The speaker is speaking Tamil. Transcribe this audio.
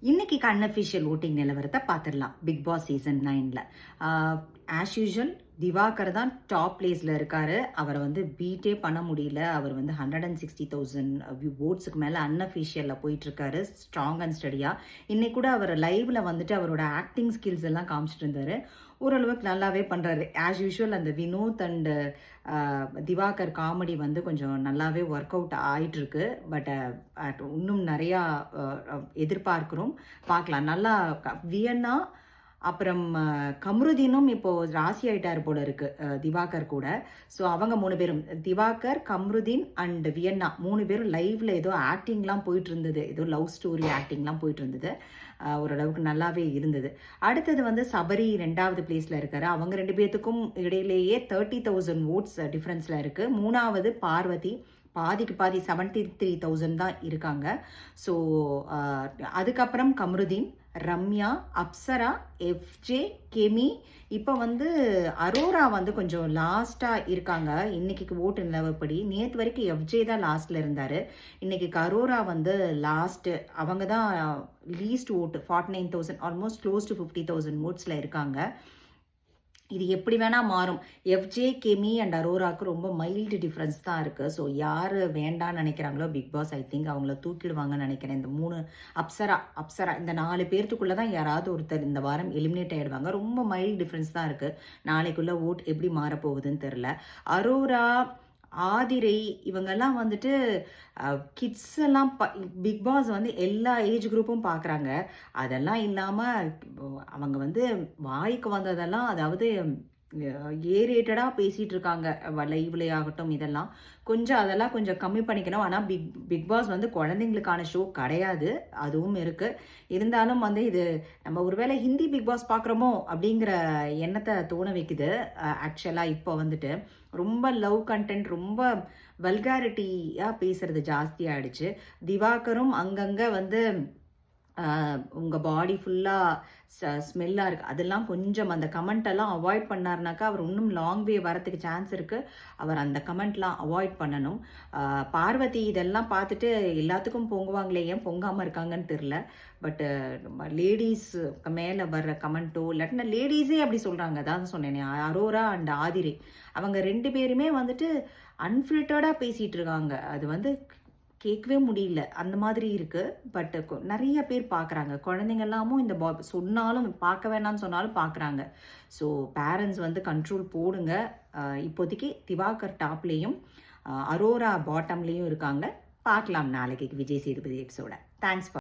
இன்னைக்கு அன்அஃபிஷியல் ஓட்டிங் நிலவரத்தை பார்த்துடலாம். பிக் பாஸ் சீசன் 9ல் ஆஸ் யூஷுவல் திவாகர் தான் டாப் பிளேஸில் இருக்காரு. அவரை வந்து பீட்டே பண்ண முடியல. அவர் வந்து 160,000 ஓட்ஸுக்கு மேலே அன்அஃபிஷியலில் போயிட்டுருக்காரு, ஸ்ட்ராங் அண்ட் ஸ்டடியாக. இன்னைக்கு கூட அவர் லைவில் வந்துட்டு அவரோட ஆக்டிங் ஸ்கில்ஸ் எல்லாம் காமிச்சிட்டு இருந்தார். ஓரளவுக்கு நல்லாவே பண்ணுறாரு. ஆஸ் யூஷுவல் அந்த வினோத் அண்டு திவாகர் காமெடி வந்து கொஞ்சம் நல்லாவே ஒர்க் அவுட் ஆகிட்டுருக்கு. பட் இன்னும் நிறையா எதிர்பார்க்குறோம், பார்க்கலாம். நல்லா வியன்னா அப்புறம் கம்ருதீனும் இப்போது ராசி ஆகிட்டார் போல இருக்குது திவாகர் கூட. ஸோ அவங்க 3 பேரும், திவாகர், கம்ருதீன் அண்ட் வியன்னா 3 பேரும் லைவில் ஏதோ ஆக்டிங்லாம் போயிட்டு இருந்தது, ஏதோ லவ் ஸ்டோரி ஆக்டிங்லாம் போயிட்டு இருந்தது. ஓரளவுக்கு நல்லாவே இருந்தது. அடுத்தது வந்து சபரி 2வது பிளேஸில் இருக்காரு. அவங்க 2 பேர்த்துக்கும் இடையிலேயே 30,000 ஓட்ஸ் டிஃப்ரென்ஸில் இருக்குது. 3வது பார்வதி, பாதிக்கு பாதி 73,000 தான் இருக்காங்க. ஸோ அதுக்கப்புறம் கம்ருதீன், ரம்யா, அப்சரா, எஃப்ஜே, கெமி, இப்போ வந்து அரோரா வந்து கொஞ்சம் லாஸ்ட்டாக இருக்காங்க இன்னைக்கு ஓட்டு நிலவப்படி. நேற்று வரைக்கும் எஃப்ஜே தான் லாஸ்ட்டில் இருந்தார். இன்னைக்கு அரோரா வந்து லாஸ்ட்டு. அவங்க தான் லீஸ்ட் ஓட்டு, 49,000, ஆல்மோஸ்ட் க்ளோஸ் டு 50,000 ஓட்ஸில் இருக்காங்க. இது எப்படி வேணால் மாறும். எஃப்ஜே, கெமி அண்ட் அரோராவுக்கு ரொம்ப மைல்டு டிஃப்ரென்ஸ் தான் இருக்குது. ஸோ யார் வேண்டான்னு நினைக்கிறாங்களோ பிக் பாஸ் ஐ திங்க் அவங்கள தூக்கிடுவாங்கன்னு நினைக்கிறேன். இந்த 3 அப்சரா இந்த 4 பேர்த்துக்குள்ளே தான் யாராவது ஒருத்தர் இந்த வாரம் எலிமினேட் ஆகிடுவாங்க. ரொம்ப மைல்டு டிஃப்ரென்ஸ் தான் இருக்குது. நாளைக்குள்ளே ஓட் எப்படி மாறப்போகுதுன்னு தெரில. அரோரா, ஆதிரை இவங்கெல்லாம் வந்துட்டு கிட்ஸ் எல்லாம் பிக் பாஸ் வந்து எல்லா ஏஜ் குரூப்பும் பார்க்குறாங்க. அதெல்லாம் இல்லாமல் அவங்க வந்து வாய்க்கு வந்ததெல்லாம், அதாவது ஏரேட்டடாக பேசிகிட்டு இருக்காங்க லைவ்லே ஆகட்டும். இதெல்லாம் அதெல்லாம் கொஞ்சம் கம்மி பண்ணிக்கணும். ஆனால் பிக் பாஸ் வந்து குழந்தைங்களுக்கான ஷோ கிடையாது, அதுவும் இருக்குது. இருந்தாலும் வந்து இது நம்ம ஒருவேளை ஹிந்தி பிக் பாஸ் பார்க்குறோமோ அப்படிங்கிற எண்ணத்தை தோண வைக்குது. ஆக்சுவலாக இப்போ வந்துட்டு ரொம்ப லவ் கண்டென்ட், ரொம்ப வல்காரிட்டியாக பேசுறது ஜாஸ்தி ஆகிடுச்சு. திவாகரும் அங்கங்கே வந்து உங்கள் பாடி ஃபுல்லாக ஸ்மெல்லாக இருக்குது, அதெல்லாம் கொஞ்சம் அந்த கமெண்ட்டெல்லாம் அவாய்ட் பண்ணார்னாக்கா அவர் இன்னும் லாங் வே வரத்துக்கு சான்ஸ் இருக்குது. அவர் அந்த கமெண்ட்லாம் அவாய்ட் பண்ணணும். பார்வதி இதெல்லாம் பார்த்துட்டு எல்லாத்துக்கும் பொங்குவாங்களே, ஏன் பொங்காமல் இருக்காங்கன்னு தெரில. பட்டு லேடிஸ்க்கு மேலே வர்ற கமெண்ட்டோ இல்லாட்டினா லேடிஸே அப்படி சொல்கிறாங்க. அதான் சொன்னேனே, அரோரா அண்ட் ஆதிரை அவங்க 2 பேருமே வந்துட்டு அன்ஃபில்டர்டாக பேசிகிட்டு இருக்காங்க. அது வந்து கேட்கவே முடியல, அந்த மாதிரி இருக்குது. பட் நிறைய பேர் பார்க்குறாங்க. குழந்தைங்கள்லாமும் இந்த சொன்னாலும் பார்க்க வேணாம்னு சொன்னாலும் பார்க்குறாங்க. ஸோ பேரண்ட்ஸ் வந்து கண்ட்ரோல் போடுங்க. இப்போதைக்கு திவாகர் டாப்லேயும் அரோரா பாட்டம்லேயும் இருக்காங்க. பார்க்கலாம் நாளைக்கு விஜய் சேதுபதி எபிசோட. தேங்க்ஸ்.